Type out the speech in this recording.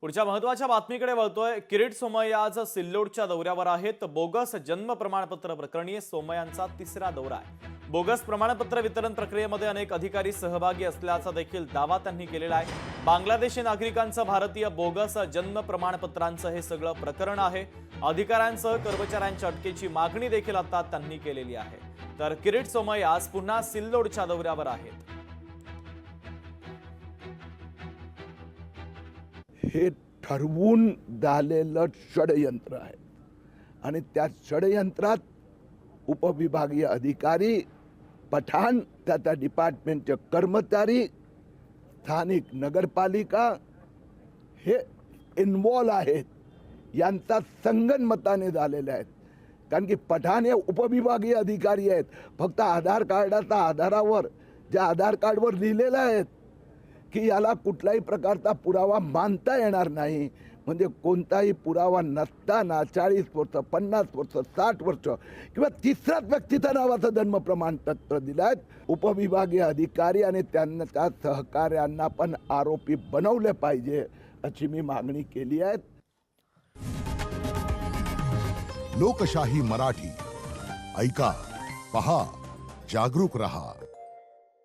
पुढच्या महत्त्वाच्या बातमीकडे वळतोय। किरीट सोमय्या आज सिल्लोडच्या दौऱ्यावर आहेत। बोगस जन्म प्रमाणपत्र प्रकरणी सोमय्यांचा तिसरा दौरा आहे। बोगस प्रमाणपत्र वितरण प्रक्रियेमध्ये अनेक अधिकारी सहभागी असल्याचा देखील दावा त्यांनी केलेला आहे। बांगलादेशी नागरिकांचं भारतीय बोगस जन्म प्रमाणपत्रांचं हे सगळं प्रकरण आहे। अधिकाऱ्यांसह कर्मचाऱ्यांच्या अटकेची मागणी देखील आता त्यांनी केलेली आहे। तर किरीट सोमय्या आज पुन्हा सिल्लोडच्या दौऱ्यावर आहेत। हे ठरवून झालेलं षडयंत्र आहे आणि त्या षडयंत्रात उपविभागीय अधिकारी, पठाण, त्या डिपार्टमेंटचे कर्मचारी, स्थानिक नगरपालिका हे इन्वॉल्व आहेत। यांचा संगनमताने झालेले आहेत। कारण की पठाण हे उपविभागीय अधिकारी आहेत। फक्त आधार कार्डाच्या आधारावर ज्या आधार कार्डवर लिहिलेलं आहे की याला कुठलाही प्रकारचा पुरावा मानता येणार नाही, म्हणजे कोणताही पुरावा नसताना 40 वर्ष, 50 वर्ष, 60 वर्ष किंवा तिसऱ्याच व्यक्तीच्या नावाचं जन्म प्रमाणपत्र दिलंय। उपविभागीय अधिकारी आणि त्यांच्या सहकार्यांना पण आरोपी बनवले पाहिजे अशी मी मागणी केली आहे। लोकशाही मराठी ऐका, पहा, जागरूक रहा।